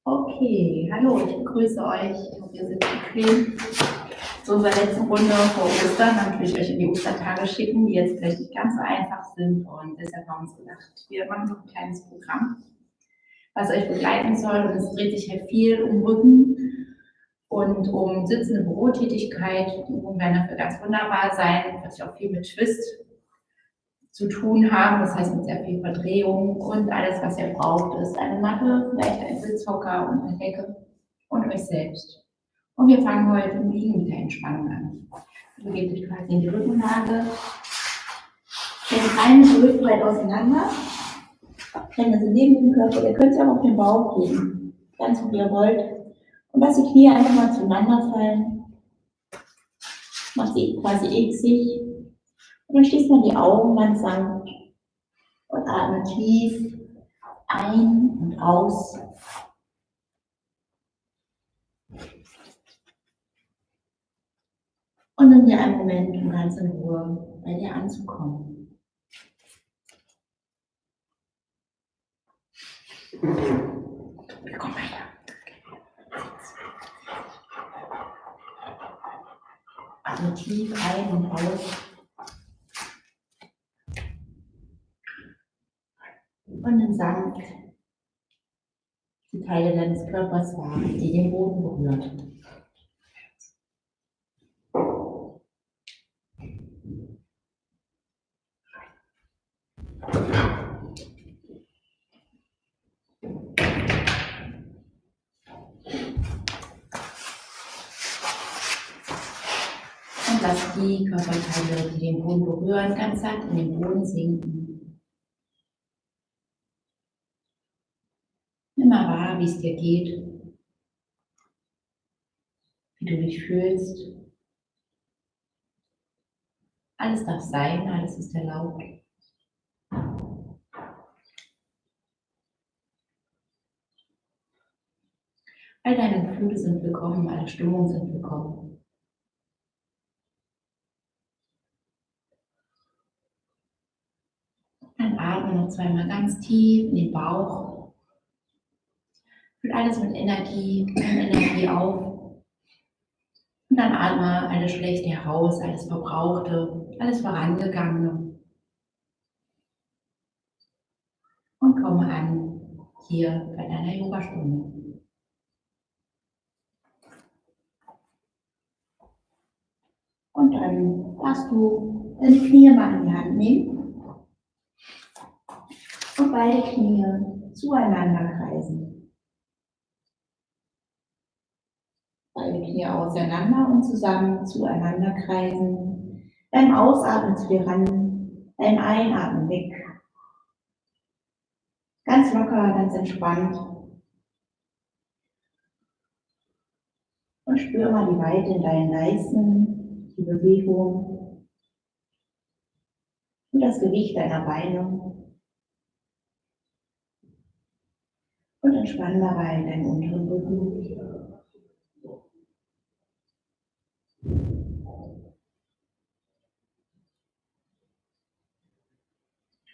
Okay, hallo, ich begrüße euch. Ich hoffe, ihr sitzt bequem. Zu unserer letzten Runde vor Ostern. Dann will ich euch in die Ostertage schicken, die jetzt vielleicht nicht ganz so einfach sind. Und deshalb haben wir uns gedacht, wir machen noch ein kleines Programm, was euch begleiten soll. Und es dreht sich halt viel um Rücken und um sitzende Bürotätigkeit. Die Übungen werden dafür ganz wunderbar sein. Wird sich auch viel mit Twist zu tun haben, das heißt mit sehr viel Verdrehung, und alles, was ihr braucht, ist eine Matte, vielleicht ein Sitzhocker und eine Decke und euch selbst. Und wir fangen heute im Liegen mit der Entspannung an. Ihr begebt euch quasi in die Rückenlage, stellt Beine so hüftbreit auseinander, Hände sind neben dem Körper, ihr könnt es auch auf den Bauch legen, ganz wie ihr wollt. Und lasst die Knie einfach mal zueinander fallen, macht sie quasi x. Und dann schließt man die Augen ganz sanft und atmet tief ein und aus. Und nimm dir einen Moment, um ganz in Ruhe bei dir anzukommen. Komm weiter. Atme tief ein und aus. Und nimm sanft die Teile deines Körpers wahr, die den Boden berühren. Und lass die Körperteile, die den Boden berühren, ganz sanft in den Boden sinken. Nimm mal wahr, wie es dir geht, wie du dich fühlst. Alles darf sein, alles ist erlaubt. All deine Gefühle sind willkommen, alle Stimmungen sind willkommen. Dann atme noch zweimal ganz tief in den Bauch. Füll alles mit Energie auf. Und dann atme alles Schlechte heraus, alles Verbrauchte, alles Vorangegangene. Und komme an hier bei deiner Yogastunde. Und dann darfst du deine Knie mal in die Hand nehmen und beide Knie zueinander kreisen. Beide Knie auseinander und zusammen zueinander kreisen. Beim Ausatmen zu dir ran, beim Einatmen weg. Ganz locker, ganz entspannt. Und spür mal die Weite in deinen Leisten, die Bewegung und das Gewicht deiner Beine. Und entspann dabei deinen unteren Rücken.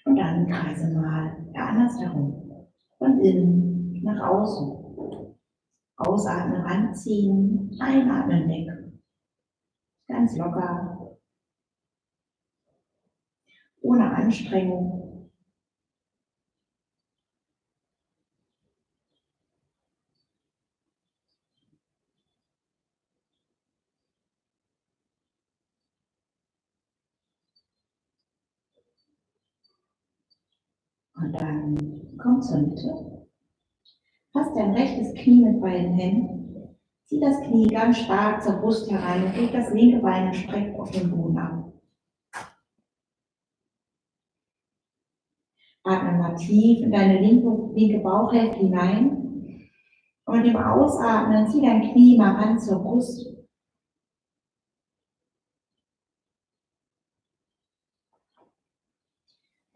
Und dann kreise mal andersherum. Von innen nach außen. Ausatmen, ranziehen, einatmen, weg. Ganz locker. Ohne Anstrengung. Und dann komm zur Mitte. Fass dein rechtes Knie mit beiden Händen. Zieh das Knie ganz stark zur Brust heran und leg das linke Bein gestreckt auf den Boden ab. Atme mal tief in deine linke Bauchhälfte hinein. Und mit dem Ausatmen zieh dein Knie mal ran zur Brust.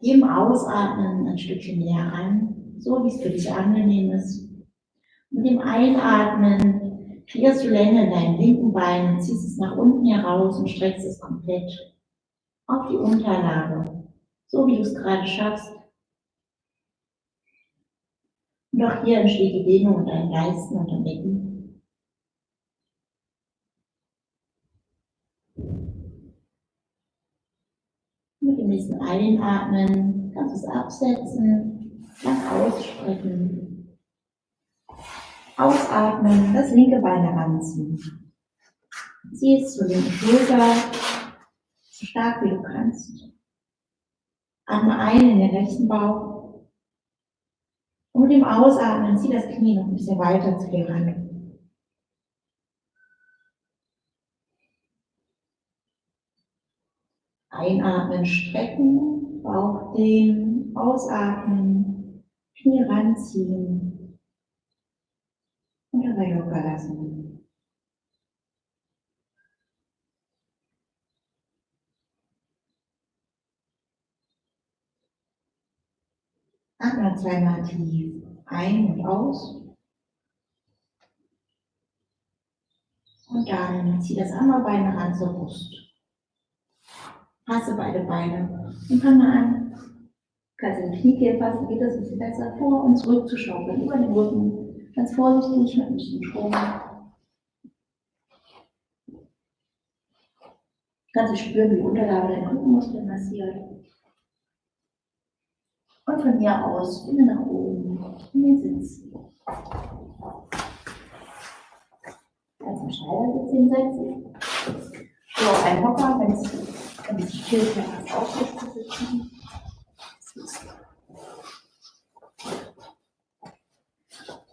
Geh im Ausatmen ein Stückchen näher ran, so wie es für dich angenehm ist. Mit dem Einatmen kreierst du Länge in deinem linken Bein, ziehst es nach unten heraus und streckst es komplett auf die Unterlage, so wie du es gerade schaffst. Und Und auch hier entsteht die Dehnung in deinen Leisten und im Becken. Mit dem nächsten Einatmen kannst du es absetzen, lang ausstrecken. Ausatmen, das linke Bein heranziehen. Zieh es zur linken Schulter, so stark wie du kannst. Atme ein in den rechten Bauch. Und mit dem Ausatmen zieh das Knie noch ein bisschen weiter zu dir ran. Einatmen, strecken, Bauch dehnen, ausatmen, Knie ranziehen und dabei locker lassen. Atme zweimal tief ein und aus. Und dann zieh das andere Bein ran zur Brust. Fasse beide Beine und fang mal an. Kannst du die Knie fassen, geht das ein bisschen besser vor und zurück zu schaukeln über den Rücken. Ganz vorsichtig mit ein bisschen Schwung. Kannst du spüren, wie die Unterlage deinen Rückenmuskeln massiert. Und von hier aus finde nach oben in den Sitz. Kannst du im Schneidersitz hinsetzen. So auf einen Hocker, wenn es ein bisschen hilft, etwas aufrecht zu sitzen.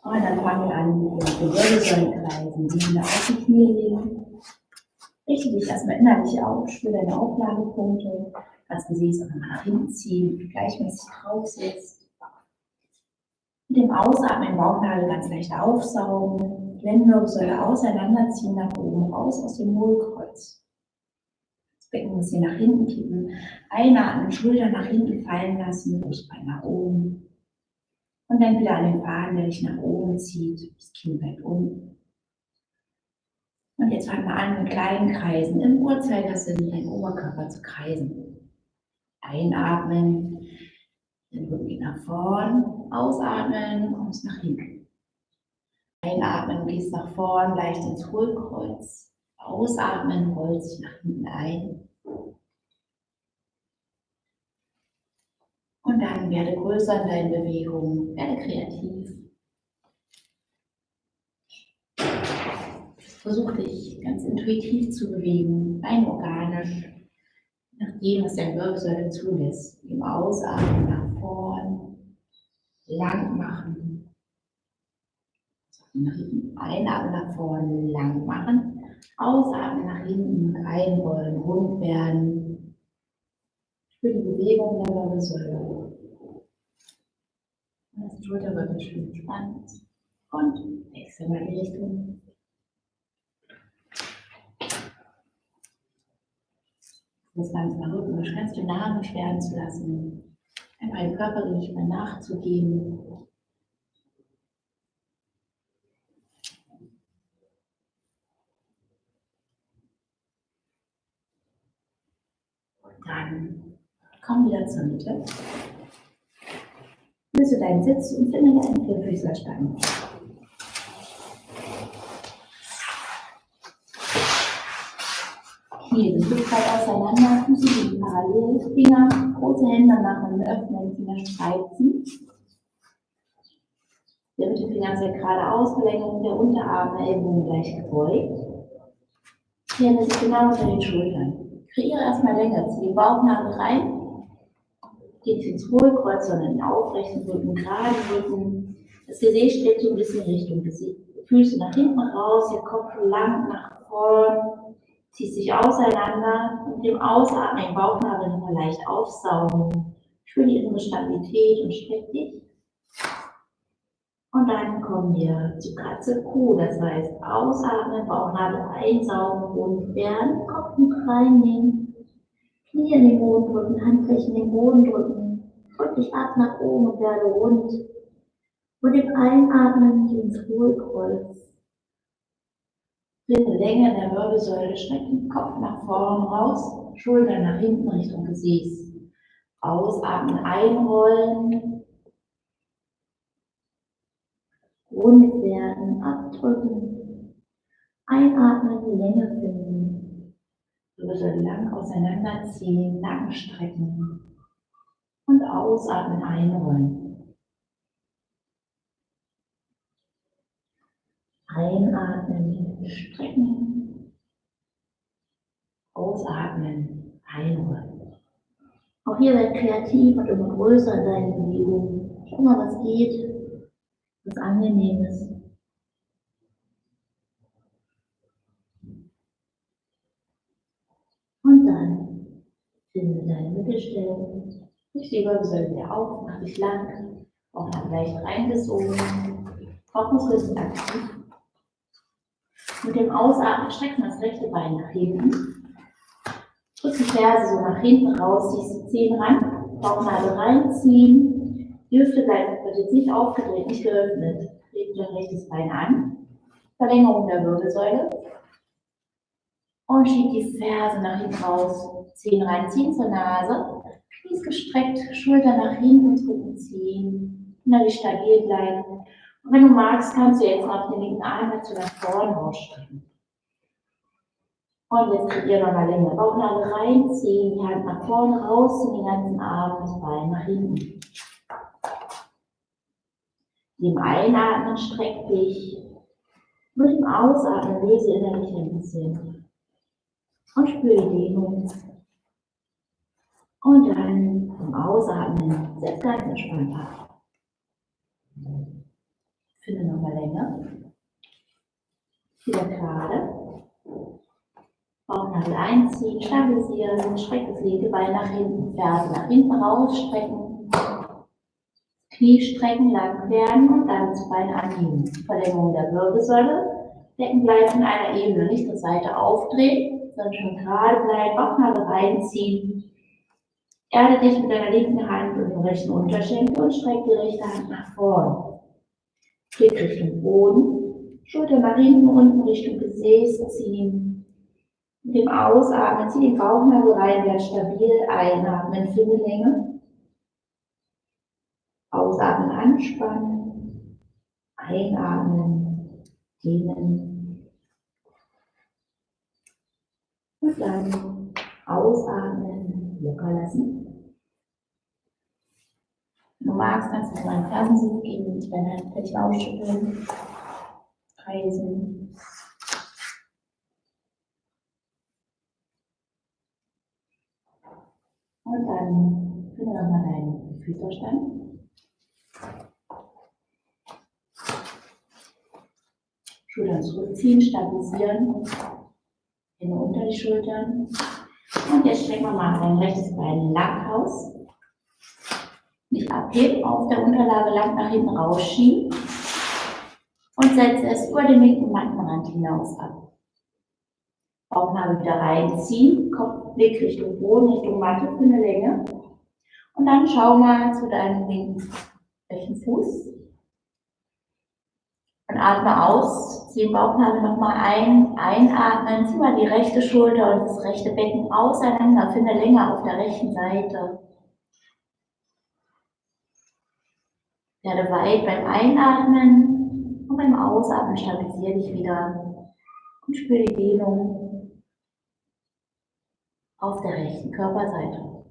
Und dann fangen wir an, die Wirbelsäulenkreisen, die Hände auf die Knie legen. Richte dich erstmal innerlich auf, spüre deine Auflagepunkte, das Gesäß auch nochmal nach hinten ziehen, gleichmäßig draufsetzt. Mit dem Ausatmen den Bauchnabel ganz leicht aufsaugen, Lendenwirbelsäule auseinanderziehen, nach oben raus aus dem Hohlkreuz. Das Becken ein bisschen nach hinten kippen, einatmen, Schultern nach hinten fallen lassen, Brustbein nach oben. Und dann wieder an den Faden, der dich nach oben zieht, das Kinn bleibt unten. Und jetzt fangen wir an, mit kleinen Kreisen im Uhrzeigersinn deinen Oberkörper zu kreisen. Einatmen, den Rücken geht nach vorn, ausatmen, kommst nach hinten. Einatmen, gehst nach vorn, leicht ins Hohlkreuz. Ausatmen, rollst dich nach hinten ein. Und dann werde größer in deinen Bewegungen, werde kreativ. Versuch dich ganz intuitiv zu bewegen, rein organisch, nach dem, was deine Wirbelsäule zulässt. Im Ausatmen nach vorn, lang machen. Nach hinten, einatmen nach vorn, lang machen. Ausatmen nach hinten, reinrollen, rund werden. Spür die Bewegung der Wirbelsäule. Und das Schultergürtel schön entspannt. Und wechseln mal die Richtung. Das Ganze nach Rücken ganz dynamisch werden zu lassen, einfach dem Körpergewicht mal nachzugeben. Und dann komm wieder zur Mitte. Löse deinen Sitz und finde deinen Vierfüßlerstand. Knie sind hüftbreit auseinander, Füße liegen parallel, Finger, große Hände nach dem Öffnen, Finger spreizen. Der Mittelfinger sehr geradeaus, Verlängerung der Unterarme, Ellbogen gleich gebeugt. Die Hände sind genau unter den Schultern. Kreiere erstmal Länge, zieh den Bauchnabel rein, geh nicht ins Hohlkreuz, sondern in den aufrechten Rücken, geraden Rücken. Das Gesäß strebt so ein bisschen Richtung Gesicht. Füße nach hinten raus, der Kopf lang nach vorn. Ziehst dich auseinander und mit dem Ausatmen den Bauchnabel nochmal leicht aufsaugen. Spür die innere Stabilität und streck dich. Und dann kommen wir zu Katze Kuh, das heißt ausatmen, Bauchnabel einsaugen, rund werden, Kopf mit reinnehmen, Knie in den Boden drücken, Handflächen in den Boden drücken, drück dich ab nach oben und werde rund. Und im Einatmen ins Hohlkreuz. Finde Länge der Wirbelsäule, streck den Kopf nach vorn raus, Schultern nach hinten Richtung Gesäß. Ausatmen, einrollen. rund werden, abdrücken, einatmen, die Länge finden, Wirbel lang auseinanderziehen, Nacken strecken und ausatmen, einrollen. Einatmen, strecken, Ausatmen, einrollen. auch hier werd kreativ und immer größer in deinen Bewegungen. Schau mal, was geht, was angenehm ist. Und dann finde deine Mittelstelle. Richte die Wirbelsäule wieder auf, mach dich lang, auch noch leicht reingesogen. Bauchmuskeln sind aktiv. Mit dem Ausatmen strecken wir das rechte Bein nach hinten. Drück die Ferse so nach hinten raus, ziehst die Zehen ran, Bauchnabel reinziehen. Die Hüfte wird jetzt nicht aufgedreht, nicht geöffnet. Legt dein rechtes Bein an. Verlängerung der Wirbelsäule. Und schiebt die Ferse nach hinten raus. Zehen reinziehen zur Nase. Knies gestreckt, Schulter nach hinten drücken, ziehen. Innerlich stabil bleiben. Und wenn du magst, kannst du jetzt noch den linken Arm dazu nach vorne rausstrecken. Und jetzt kreier nochmal Länge. Bauchnabel reinziehen, die Hand nach vorne rausziehen, den ganzen Arm, das Bein nach hinten. Mit dem Einatmen streck dich. Mit dem Ausatmen löse innerlich ein bisschen. Und spüre die Dehnung. Und dann vom Ausatmen setz ganz entspannt ab. Finde nochmal Länge. Wieder gerade. Bauchnabel einziehen, stabilisieren, streck das linke Bein nach hinten, Ferse nach hinten rausstrecken. Knie strecken, lang werden und dann das Bein anheben. Verlängerung der Wirbelsäule. Decken bleiben in einer Ebene, nicht zur Seite aufdrehen, sondern schon gerade bleiben. Bauchnabel reinziehen. Erde dich mit deiner linken Hand und dem rechten Unterschenkel und streck die rechte Hand nach vorne. Blick Richtung Boden. Schulter nach hinten, unten Richtung Gesäß ziehen. Mit dem Ausatmen zieh den Bauchnabel rein, werd stabil. Einatmen, finde Länge. Ausatmen, anspannen. Einatmen, dehnen. Und dann ausatmen, locker lassen. Wenn du magst, kannst du mal einen Fersensitz geben, mit deiner Handflächen ausschütteln, kreisen. Und dann finde nochmal deinen Füßerstand. Schultern zurückziehen, stabilisieren. Hände unter die Schultern. Und jetzt strecken wir mal dein rechtes Bein lang aus. Nicht abheben, auf der Unterlage lang nach hinten rausschieben. Und setze es über den linken Mattenrand hinaus ab. Bauchnabel wieder reinziehen, Kopfblick Richtung Boden, Richtung Matte für eine Länge. Und dann schau mal zu deinem rechten Fuß. Und atme aus, zieh den Bauchnabel nochmal ein, einatmen, zieh mal die rechte Schulter und das rechte Becken auseinander, finde Länge auf der rechten Seite. Werde weit beim Einatmen und beim Ausatmen stabilisiere dich wieder und spüre die Dehnung auf der rechten Körperseite.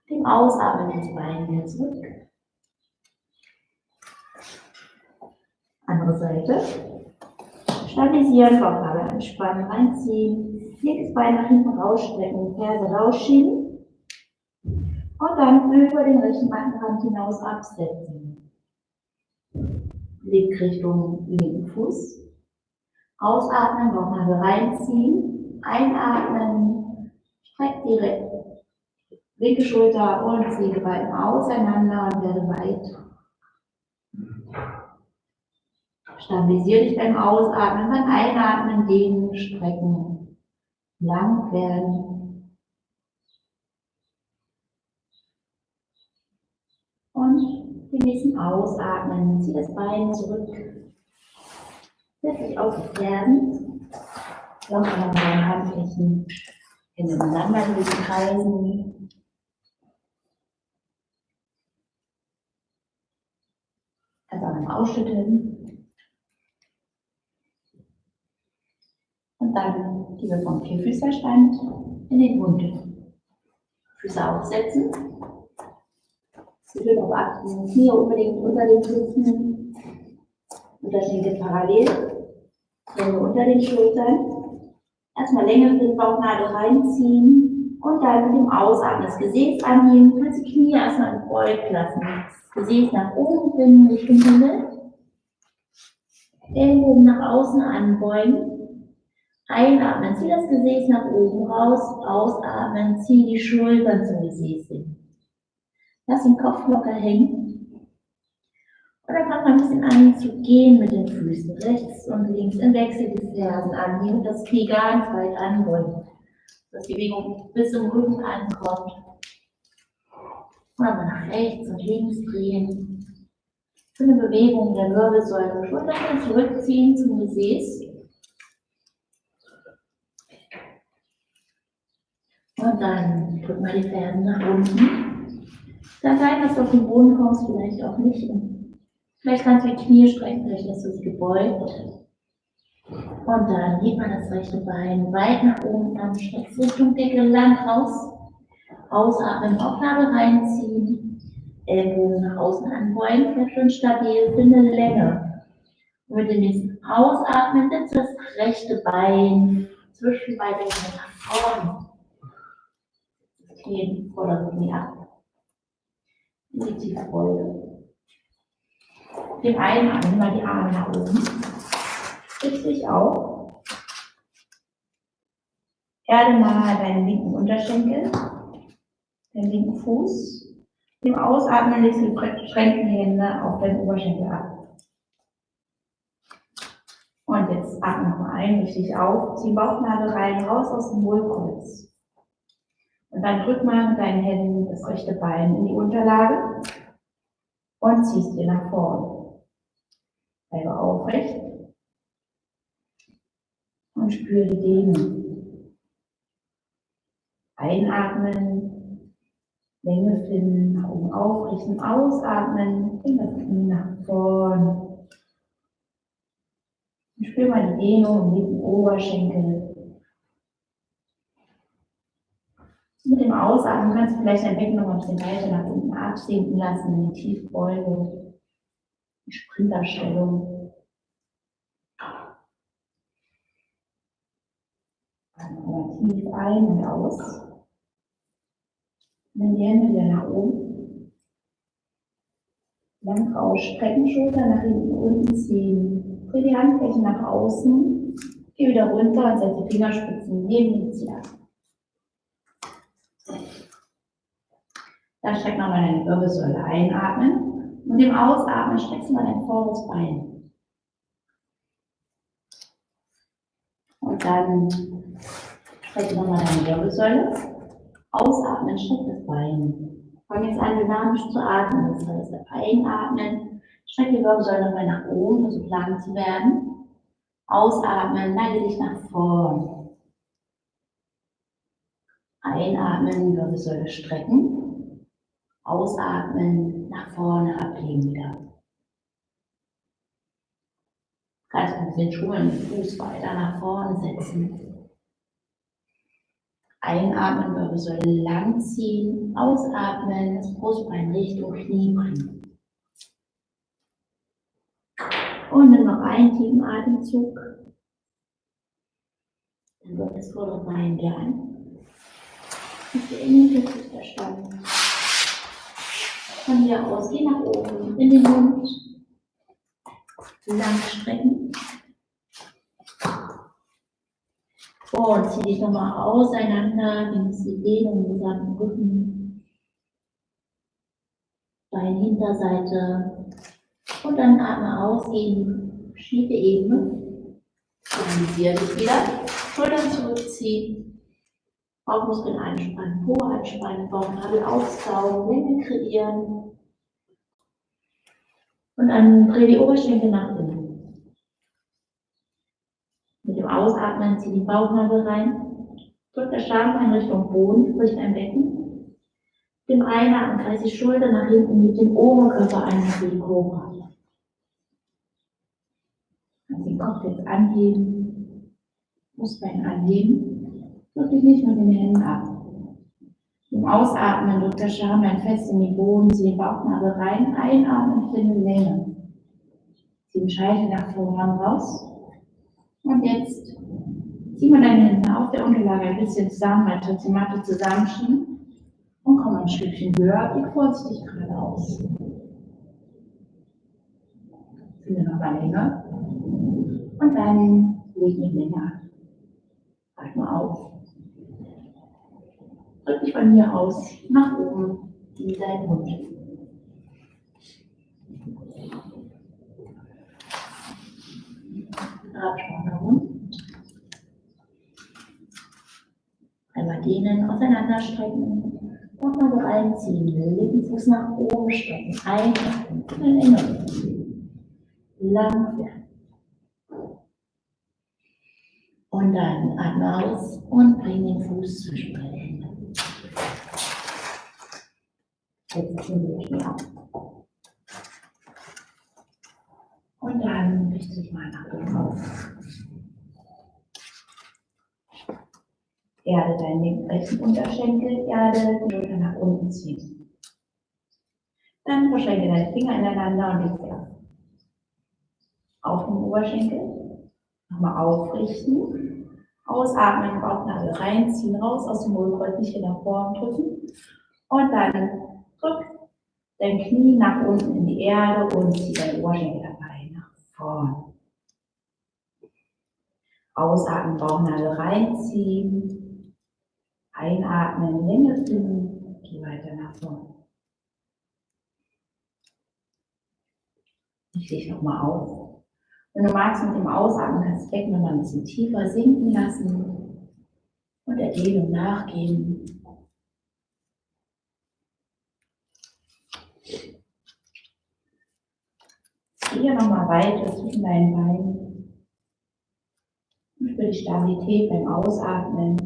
Dem Ausatmen ins Bein wieder zurück. Andere Seite. Stabilisieren, Bauchnabel anspannen, reinziehen. Linkes Bein nach hinten rausstrecken, Ferse rausschieben. Und dann über den rechten Mattenrand hinaus absetzen. Blick Richtung linken Fuß. Ausatmen, Bauchnabel reinziehen. Einatmen, streck die linke Schulter und ziehe die Beine auseinander und werde weit. Stabilisiere dich beim Ausatmen, beim Einatmen, dehnen, strecken, lang werden. Und den nächsten Ausatmen, zieh das Bein zurück. Setz dich auf die Fersen. Locker an deinen Handflächen, Hände ineinander durchkreisen. Also auch beim Ausschütteln. Und dann gehen wir vom Vierfüßlerstand in den Hund. Füße aufsetzen. Sie will darauf achten, Knie unbedingt unter den Füßen. Unterschenkel parallel. Hände unter den Schultern. Erstmal Länge für den Bauchnabel reinziehen. Und dann mit dem Ausatmen das Gesäß anheben. Du kannst die Knie erstmal gebeugt lassen. Das Gesäß nach oben finden, Richtung Himmel. Ellbogen nach außen anbeugen. Einatmen, zieh das Gesäß nach oben raus. Ausatmen, zieh die Schultern zum Gesäß hin. Lass den Kopf locker hängen. Und dann fang mal ein bisschen an zu gehen mit den Füßen. Rechts und links im Wechsel die Fersen anheben und das Knie ganz weit anbeugen. Dass die Bewegung bis zum Rücken ankommt. Und dann mal nach rechts und links drehen. Für eine Bewegung der Wirbelsäule. Schultern zurückziehen zum Gesäß. Und dann drück mal die Fersen nach unten. Kann sein, dass du auf den Boden kommst, vielleicht auch nicht. Vielleicht kannst du die Knie strecken, vielleicht lässt du sie gebeugt. Und dann hebt man das rechte Bein weit nach oben an, streckst Richtung Decke lang raus. Ausatmen, Bauchnabel reinziehen. Ellbogen nach außen anbeugen, vielleicht schon stabil, finde Länge. Und mit dem nächsten Ausatmen setzt das rechte Bein zwischen beiden Händen nach vorne. Das Knie Vorderrücken ab. In die tiefe Beuge. Dem Einatmen mal die Arme nach oben. Stütz dich auf. Erde mal deinen linken Unterschenkel, deinen linken Fuß. Dem Ausatmen legst du die verschränkten Hände auf deinen Oberschenkel ab. Und jetzt atme nochmal ein, richtig auf, zieh Bauchnabel rein, raus aus dem Hohlkreuz. Und dann drück mal mit deinen Händen das rechte Bein in die Unterlage und ziehst dir nach vorne. Bleibe aufrecht und spüre die Dehnung. Einatmen, Länge finden, nach oben aufrichten, ausatmen, bring das Knie nach vorne. Und spür mal die Dehnung im linken Oberschenkel. Mit dem Ausatmen kannst du vielleicht dein Becken noch ein bisschen weiter nach unten absinken lassen in die Tiefbeugung, die Sprinterstellung. Atme tief ein und aus. Nimm die Hände wieder nach oben. Lang ausstrecken, Schulter nach hinten unten ziehen. Dreh die Handflächen nach außen. Geh wieder runter und setz die Fingerspitzen neben die Zehen ab. Dann streck nochmal deine Wirbelsäule einatmen und im Ausatmen streckst du mal dein vordere Bein. Und dann streck nochmal deine Wirbelsäule. Ausatmen, streck das Bein. Fang jetzt an, dynamisch zu atmen. Das heißt, einatmen, streck die Wirbelsäule nochmal nach oben, um so lang zu werden. Ausatmen, neige dich nach vorn. Einatmen, Wirbelsäule strecken. Ausatmen, nach vorne ablegen wieder. Kannst ein bisschen schummeln, den Fuß weiter nach vorne setzen. Einatmen, Wirbelsäule lang ziehen. Ausatmen, das Brustbein Richtung Knie bringen. Und nimm noch einen tiefen Atemzug. Dann wird das vordere Bein wieder an. Und in den Vierfüßlerstand. Von hier aus, geh nach oben, in den Mund, lang strecken und zieh dich nochmal auseinander, nimmst die Dehnung im gesamten Rücken, Beinhinterseite und dann atme aus, gehen, schiefe Ebene, stabilisiere dich wieder, Schultern zurückziehen. Bauchmuskeln anspannen, Po anspannen, Bauchnabel aufsaugen, Länge kreieren. Und dann dreh die Oberschenkel nach innen. Mit dem Ausatmen zieh die Bauchnabel rein. Drück das Schambein Richtung Boden, sprich dein Becken. Mit dem Einatmen kreis die Schulter nach hinten mit dem Oberkörper ein wie die Cobra. Kannst den Kopf jetzt anheben. Brustbein anheben. Drück dich nicht mit den Händen ab. Im Ausatmen drückt der Schambein fest in die Boden, zieh den Bauchnabel rein, einatmen, finde Länge. Zieh den Scheitel nach vorne raus. Und jetzt zieh mal deine Hände auf der Unterlage ein bisschen zusammen, mal die Matte zusammenschieben. Und komm ein Stückchen höher, blick vorsichtig geradeaus. Finde nochmal Länge. Und dann leg die Länge an. Atme auf. Drück dich von hier aus nach oben in deinen Hund. Radschwanger Hund. Einmal dehnen, auseinanderstrecken. Und mal so reinziehen. Linken Fuß nach oben strecken. Einatmen. Länge. Lang werden. Und dann atme aus und bring den Fuß zwischen deine Hände. Jetzt ziehen wir Knie ab. Und dann richte dich mal nach oben auf. Erde deinen rechten Unterschenkel, erde die Schulter nach unten ziehen. Dann verschränke deine Finger ineinander und leg sie ab. Auf den Oberschenkel. Nochmal aufrichten. Ausatmen, Bauchnabel reinziehen, raus aus dem Hohlkreuz, nicht hier nach vorn drücken. Und dann drück dein Knie nach unten in die Erde und zieh deine Oberschenkel dabei nach vorn. Ausatmen, Bauchnabel reinziehen. Einatmen, Länge finden, geh weiter nach vorn. Richte dich nochmal auf. Wenn du magst, mit dem Ausatmen kannst du das Becken nochmal ein bisschen tiefer sinken lassen und der Dehnung nachgeben. Hier nochmal weiter zwischen deinen Beinen. Und spür die Stabilität beim Ausatmen.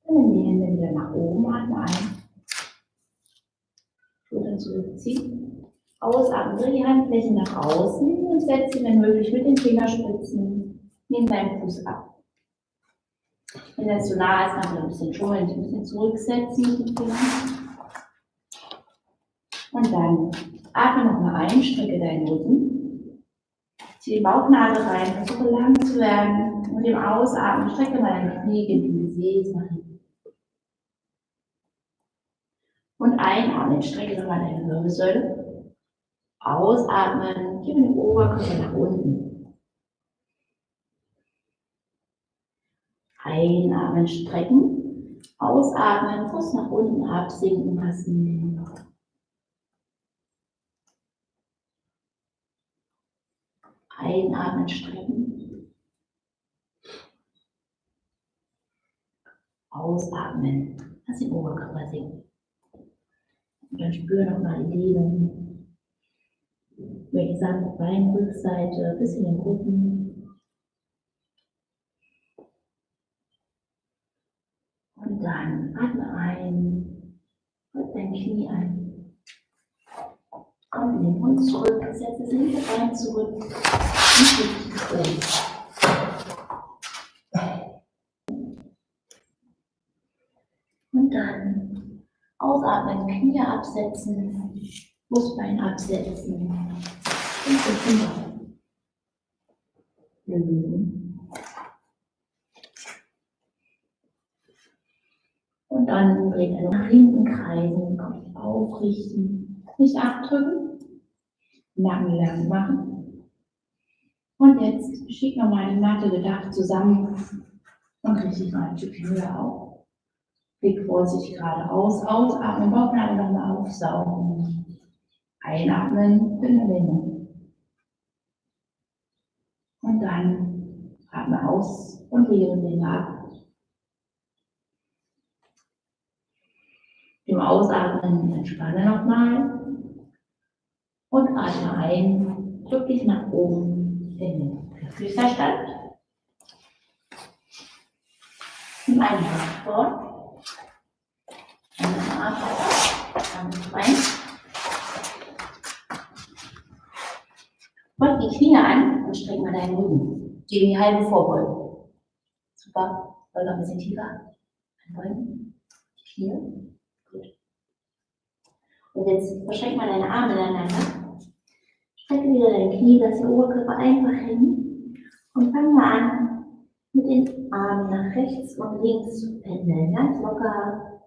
Dann nimm die Hände wieder nach oben, atme ein. Schultern zurückziehen. Ausatmen, dreh die Handflächen nach außen und setze, wenn möglich, mit den Fingerspitzen neben deinen Fuß ab. Wenn das zu nah ist, kannst du ein bisschen schummeln, ein bisschen zurücksetzen mit den Fingern. Und dann atme nochmal ein, strecke deinen Rücken. Zieh die Bauchnabel rein, versuche lang zu werden. Und im Ausatmen strecke mal deine Knie gegen die Gesäß nach hinten. Und einatmen, strecke nochmal deine Wirbelsäule. Ausatmen, gib den Oberkörper nach unten. Einatmen, strecken. Ausatmen, Fuß nach unten absinken lassen. Einatmen, strecken. Ausatmen, lass den Oberkörper sinken. Und dann spüre nochmal die Dehnung. Über die gesamte Beinrückseite bis in den Rücken. Und dann atme ein, drück dein Knie ein. Komm in den Hund zurück, setze das linke Bein zurück und schieb dich oben. Und dann ausatmen, Knie absetzen, Brustbein absetzen und den Finger lösen. Und dann dreht er nach hinten kreisen, Kopf aufrichten, nicht abdrücken, Nacken lang machen. Und jetzt schieb nochmal die Matte gedacht zusammen und krieg dich mal ein Stückchen höher auf. Blick vorsichtig geradeaus, ausatmen, Bauchnabel nochmal aufsaugen. Einatmen, finde Länge. Und dann atme aus und lege den ab. Im Ausatmen entspanne nochmal und atme ein, drück dich nach oben in den Füßerstand. Nimm einen Hand vor, einen Arm rein. Drück die Knie an und streck mal deinen Rücken. die in die halbe Vorbeugung. Super. Wollen wir ein bisschen tiefer anbeugen. Die Knie. Gut. Und jetzt verschränk mal deine Arme ineinander. Strecke wieder dein Knie, lass den Oberkörper einfach hin. Und fang mal an, mit den Armen nach rechts und links zu pendeln. Ganz locker.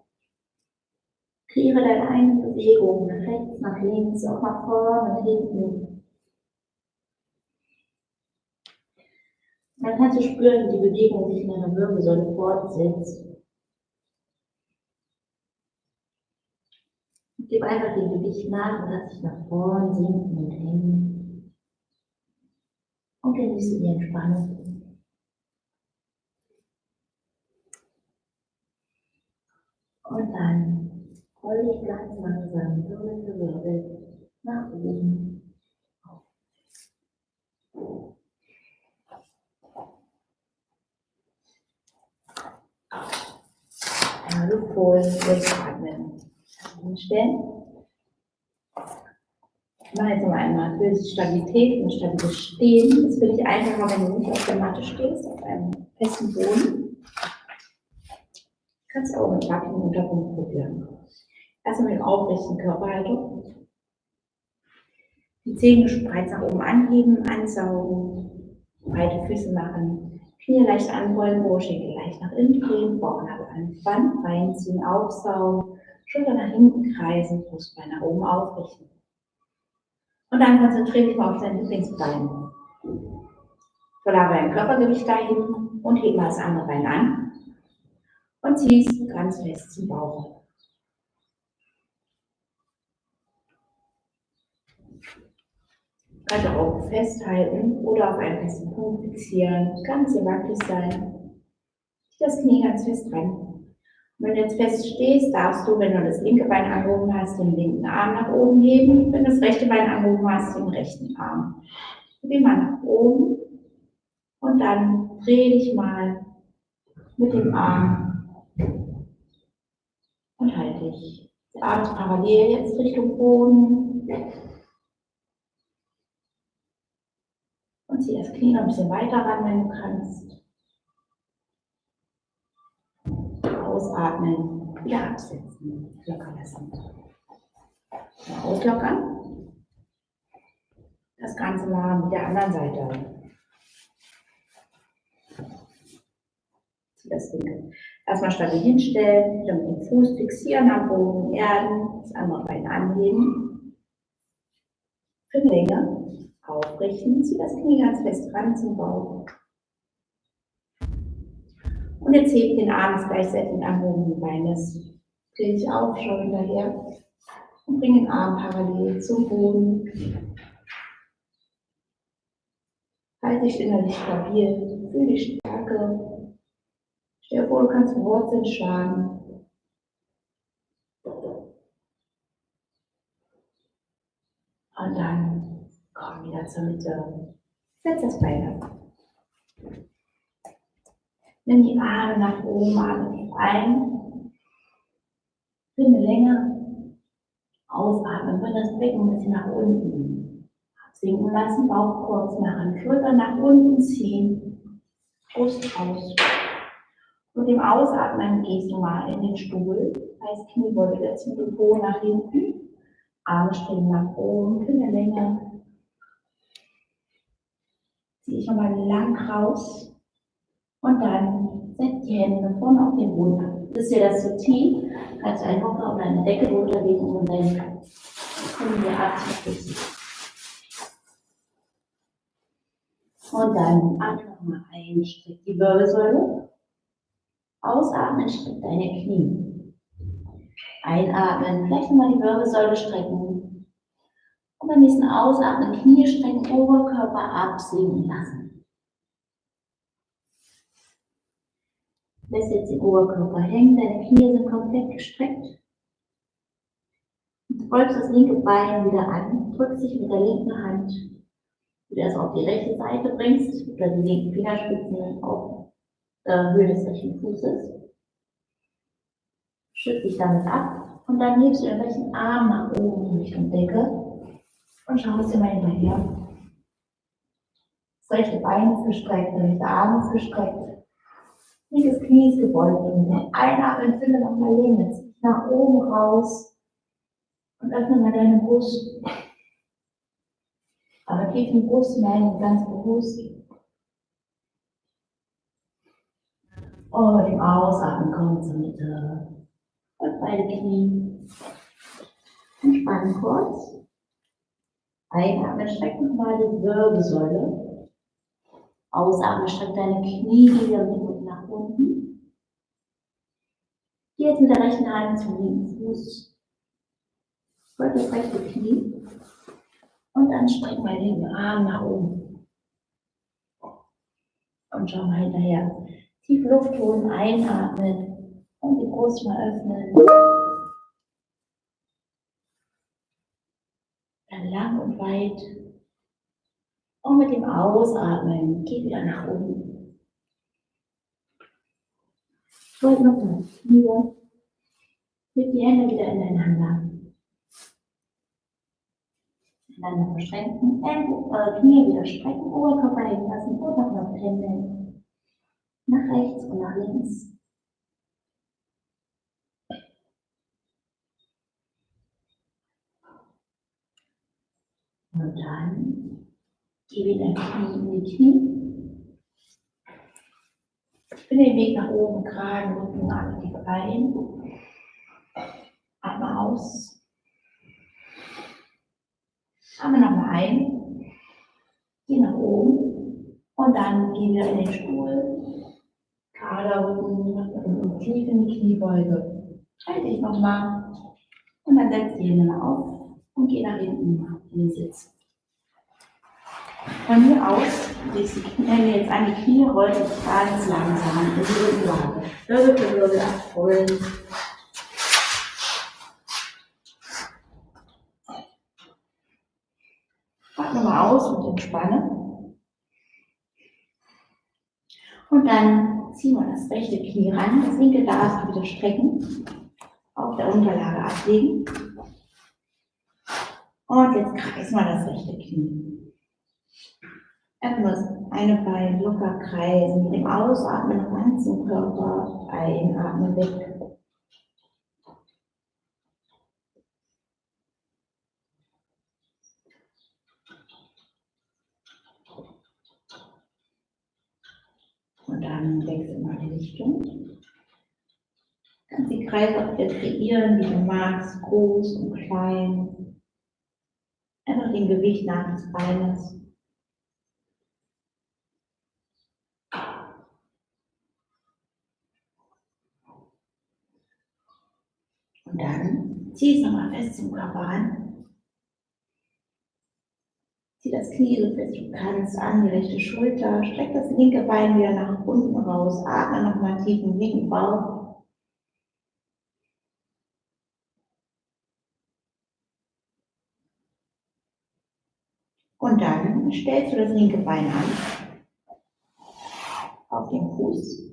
Kreiere deine eigene Bewegung nach rechts, nach links, auch nach vorne und hinten. Dann kannst du spüren, wie die Bewegung sich in deiner Wirbelsäule fortsetzt. Gib einfach dem Gewicht nach und lass dich nach vorn sinken und hängen. Und genieße die Entspannung. Und dann roll dich ganz langsam Wirbel für Wirbel nach oben. Ja, Luft holen, durchatmen. Hinstellen. Ich mache jetzt noch einmal für die Stabilität und stabiles Stehen. Das finde ich einfacher, wenn du nicht auf der Matte stehst, auf einem festen Boden. Kannst du auch mit wackeln Untergrund probieren. Erstmal mit aufrechten Körperhaltung. Die Zehen gespreizt nach oben anheben, ansaugen, breite Füße machen, Knie leicht anbeugen, Oberschenkel leicht nach innen drehen, Bauchnabel anspannen, reinziehen, aufsaugen, Schulter nach hinten kreisen, Brustbein nach oben aufrichten. Und dann konzentriere dich mal auf dein Lieblingsbein. Verlagere dein Körpergewicht dahin und heb mal das andere Bein an und zieh es ganz fest zum Bauch. Also Augen festhalten oder auf einen festen Punkt fixieren, ganz wackelig sein. Zieh das Knie ganz fest ran. Und wenn du jetzt fest stehst, darfst du, wenn du das linke Bein angehoben hast, den linken Arm nach oben heben. Wenn du das rechte Bein angehoben hast, den rechten Arm. Geh mal nach oben und dann dreh dich mal mit dem Arm und halte dich. Der Arm ist parallel jetzt Richtung Boden. Und zieh das Knie noch ein bisschen weiter ran, wenn du kannst. Ausatmen, wieder absetzen, locker lassen. Auslockern. Das Ganze mal mit der anderen Seite. Zieh das Ding. Erstmal stabil hinstellen, wieder mit dem Fuß fixieren am Boden, erden, das andere Bein anheben. Für Länge aufrichten, zieh das Knie ganz fest ran zum Bauch. Und jetzt hebt den Arm des gleichzeitig anhobenen Beines. Dreh dich auf, schau hinterher und bring den Arm parallel zum Boden. Halte dich innerlich stabil, fühl die Stärke. Stell dir vor, du kannst Wurzeln schlagen. Und dann komm wieder zur Mitte. Setz das Bein ab. Nimm die Arme nach oben, atme tief ein. Finde Länge. Ausatmen, bring das Becken ein bisschen nach unten. Absinken lassen, Bauch kurz machen, Schultern nach unten ziehen. Brust aus. Mit dem Ausatmen gehst du mal in den Stuhl. Heißt Kniebeuge jetzt mit dem Po nach hinten. Arme strecken nach oben, finde Länge. Ziehe ich nochmal lang raus. Und dann setz die Hände vorne auf den Boden ab. Ist dir das zu tief? Kannst du einen Hocker auf eine Decke runterlegen und dann können wir abzustützen. Und dann atme nochmal ein, streck die Wirbelsäule. Ausatmen, streck deine Knie. Einatmen, vielleicht nochmal die Wirbelsäule strecken. Und beim nächsten Ausatmen, Knie strecken, Oberkörper absinken lassen. Lässt jetzt den Oberkörper hängen, deine Knie sind komplett gestreckt. Du rollst das linke Bein wieder an, drückst dich mit der linken Hand wieder auf die rechte Seite bringst, oder die linken Fingerspitzen auf Höhe des rechten Fußes. Schützt dich damit ab und dann hebst du den rechten Arm nach oben in Richtung Decke und schaust dir mal hinterher. Das rechte Bein ist gestreckt, der rechte Arm ist gestreckt. Linkes Knie ist gebeugt. Und einatmen, finde nochmal Länge. Zieh dich nach oben raus und öffne mal deine Brust. Aber tief in die Brust hinein, ganz bewusst. Und mit dem Ausatmen kommen zur Mitte. Und beide Knie. Entspannen kurz. Einatmen, streck nochmal die Wirbelsäule. Ausatmen, streck deine Knie wieder mit nach unten. Geh jetzt mit der rechten Hand zum linken Fuß. Beug das rechte Knie. Und dann streck mal den Arm nach oben. Und schau mal hinterher. Tief Luft holen, einatmen und die Brust mal öffnen. Dann lang und weit. Und mit dem Ausatmen geh wieder nach oben. Beug noch mal das Knie. Leg die Hände wieder ineinander. Einander verschränken, Knie wieder strecken, Oberkörper hängen lassen und nochmal pendeln. Nach rechts und nach links. Und dann geh wieder Knie in die Knie. Spinne den Weg nach oben, gerade Rücken, atme tief ein. Atme aus. Atme nochmal ein. Geh nach oben. Und dann geh wieder in den Stuhl. Gerader Rücken und tief in die Kniebeuge. Halte dich nochmal. Und dann setz die Hände mal auf und geh nach hinten in den Sitz. Von hier aus legst du die Hände jetzt an die Knie, rollst dich ganz langsam in die Rückenlage. Wirbel für Wirbel abrollen. Atme mal aus und entspanne. Und dann ziehen wir das rechte Knie ran, das linke darfst du wieder strecken, auf der Unterlage ablegen. Und jetzt kreisen wir das rechte Knie. Einfach nur das eine Bein locker kreisen, mit dem Ausatmen noch ganz zum Körper, einatmen weg. Und dann wechseln wir die Richtung. Du kannst die Kreise auch wieder kreieren, wie du magst, groß und klein. Einfach dem Gewicht nach des Beines. Und dann zieh es nochmal fest zum Körper an. Zieh das Knie so fest du kannst an die rechte Schulter. Streck das linke Bein wieder nach unten raus. Atme nochmal tief im linken Bauch. Und dann stellst du das linke Bein an. Auf den Fuß.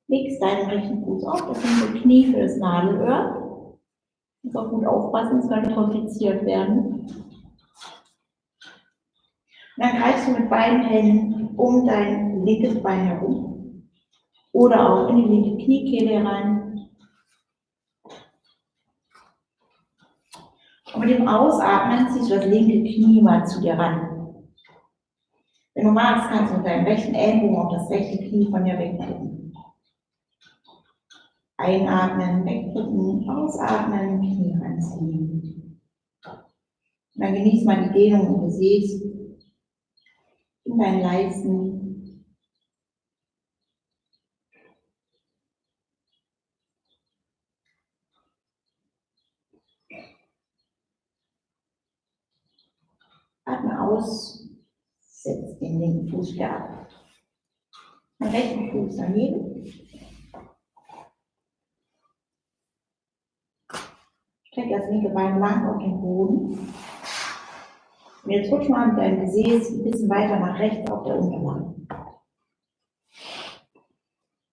Legst deinen rechten Fuß auf. Das linke Knie für das Nadelöhr. Du musst auch gut aufpassen, es könnte kompliziert werden. Und dann greifst du mit beiden Händen um dein linkes Bein herum oder auch in die linke Kniekehle rein. Und mit dem Ausatmen ziehst du das linke Knie mal zu dir ran. Wenn du magst, kannst du mit deinem rechten Ellenbogen auf das rechte Knie von dir wegdrücken. Einatmen, wegdrücken, ausatmen, Knie ranziehen. Und dann genieß mal die Dehnung im Gesäß. In deinen Leisten. Atme aus, setz den linken Fuß wieder ab. Den rechten Fuß daneben. Streck das linke Bein lang auf den Boden. Und jetzt rutsch mal mit deinem Gesäß ein bisschen weiter nach rechts auf der Unterlage.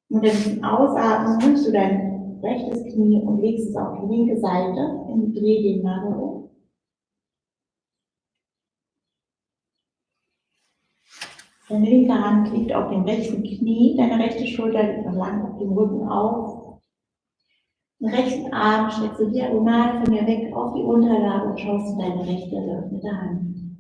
Und mit dem Ausatmen nimmst du dein rechtes Knie und legst es auf die linke Seite und dreh den Nagel um. Deine linke Hand liegt auf dem rechten Knie, deine rechte Schulter liegt noch lang auf dem Rücken auf. Den rechten Arm steckst du diagonal von dir weg auf die Unterlage und schaust in deine rechte geöffnete Hand.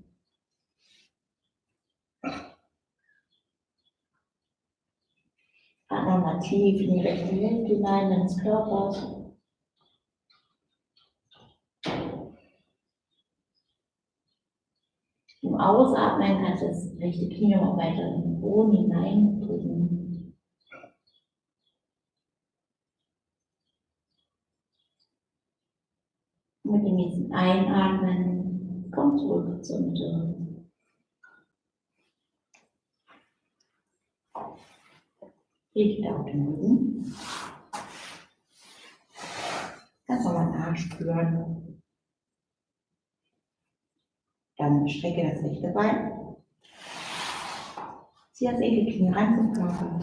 Atme mal tief in die rechte Hälfte hinein deines Körpers. Im Ausatmen kannst du das rechte Knie noch weiter in den Boden hineindrücken. Mit dem nächsten Einatmen komm zurück zur Mitte. Leg wieder auf den Rücken. Ganz nochmal nachspüren. Dann strecke das rechte Bein. Zieh das linke Knie ran zum Körper.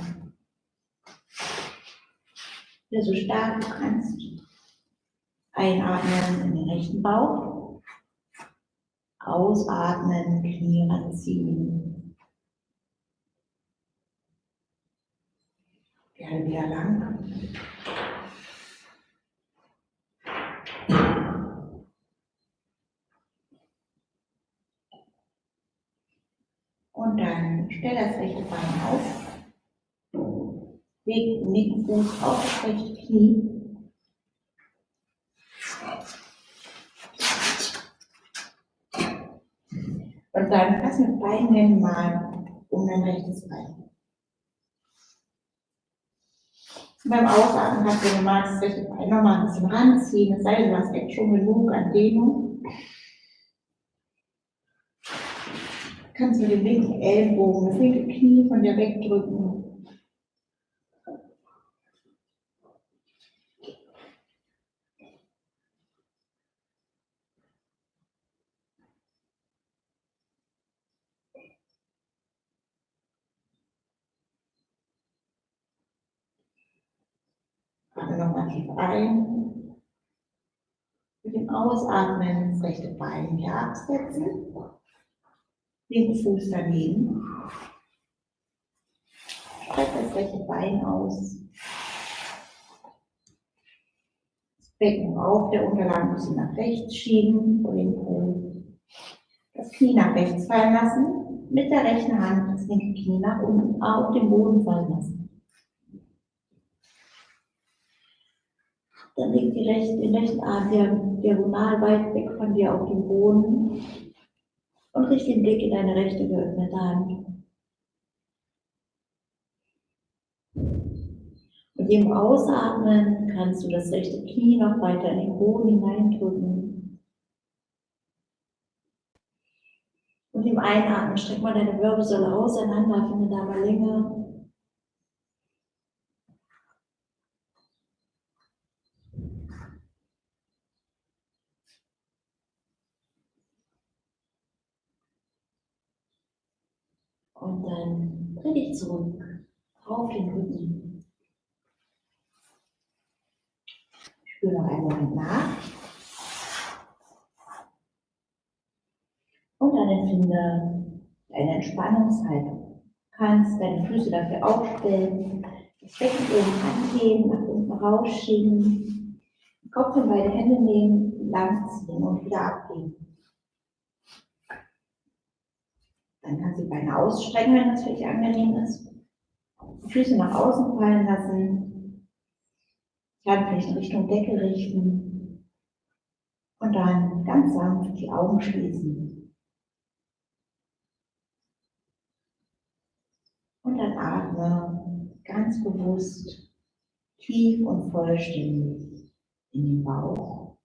Wieder so stark du kannst. Einatmen in den rechten Bauch. Ausatmen, Knie ranziehen. Gerne wieder lang. Und dann stell das rechte Bein auf. Leg den linken Fuß auf das rechte Knie. Und dann fass mit beiden Händen mal um dein rechtes Bein. Und beim Ausatmen kannst du normal das rechte Bein nochmal ein bisschen ranziehen, es sei denn, du hast echt schon genug an Dehnung. Kannst du den linken Ellenbogen, das linke Knie von dir wegdrücken. Atme nochmal tief ein. Mit dem Ausatmen das rechte Bein hier absetzen. Linken Fuß daneben. Streck das rechte Bein aus. Das Becken auf der Unterlage ein bisschen nach rechts schieben vor den Po. Das Knie nach rechts fallen lassen. Mit der rechten Hand das linke Knie nach unten auf den Boden fallen lassen. Dann leg den rechten Arm diagonal weit weg von dir auf den Boden und richte den Blick in deine rechte geöffnete Hand. Mit dem Ausatmen kannst du das rechte Knie noch weiter in den Boden hineindrücken. Und im Einatmen streck mal deine Wirbelsäule auseinander, finde da mal Länge. Und dann dreh dich zurück auf den Rücken. Spür noch einen Moment nach. Und dann empfinde deine Entspannungshaltung. Du kannst deine Füße dafür aufstellen, das Becken oben anheben, nach unten rausschieben, den Kopf in beide Hände nehmen, langziehen und wieder abgeben. Dann kannst du die Beine ausstrecken, wenn das für dich angenehm ist. Die Füße nach außen fallen lassen. Die Handflächen Richtung Decke richten. Und dann ganz sanft die Augen schließen. Und dann atme ganz bewusst, tief und vollständig in den Bauch.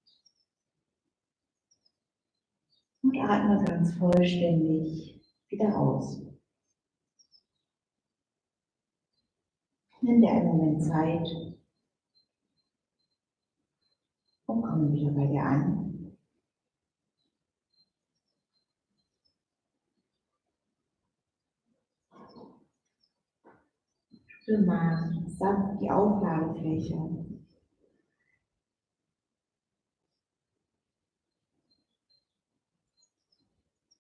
Und atme ganz vollständig wieder aus. Nimm dir einen Moment Zeit und komme wieder bei dir an. Spür mal sanft die Auflagefläche.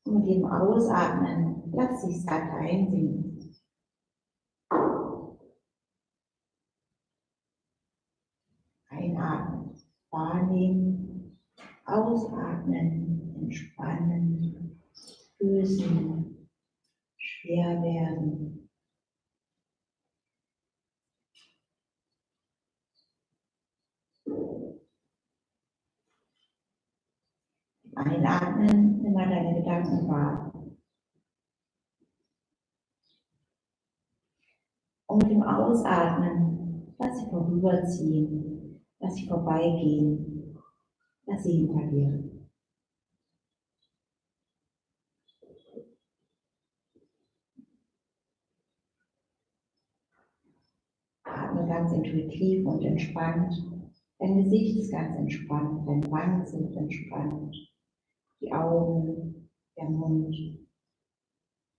Und mit dem Ausatmen Lass dich satt einsinken. Einatmen, wahrnehmen, ausatmen, entspannen, lösen, schwer werden. Einatmen, nimm mal deine Gedanken wahr. Und mit dem Ausatmen, lass sie vorüberziehen, lass sie vorbeigehen, lass sie hinter dir. Atme ganz intuitiv und entspannt. Dein Gesicht ist ganz entspannt, deine Wangen sind entspannt, die Augen, der Mund,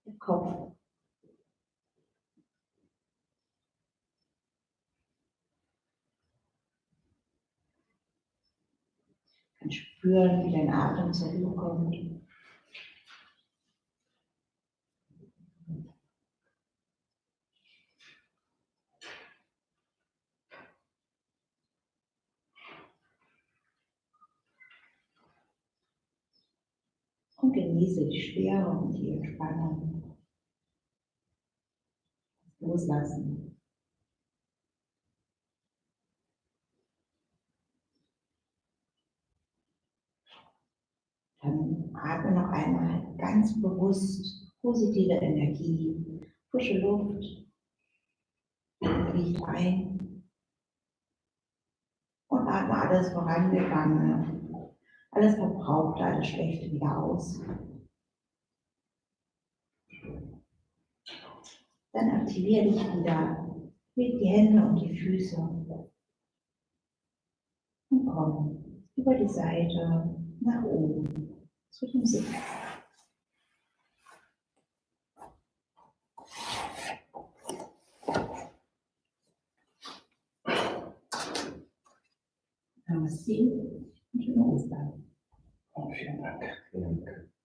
der Kopf. Du kannst spüren, wie dein Atem zur Ruhe kommt. Und genieße die Schwere und die Entspannung. Loslassen. Dann atme noch einmal ganz bewusst positive Energie, frische Luft, Licht ein und atme alles Vorangegangene, alles Verbrauchte, alles Schlechte wieder aus. Dann aktiviere dich wieder, leg die Hände und die Füße und komm über die Seite nach oben zu dem Sitz. Namaste und schöne Ostern. Vielen Dank. Vielen Dank.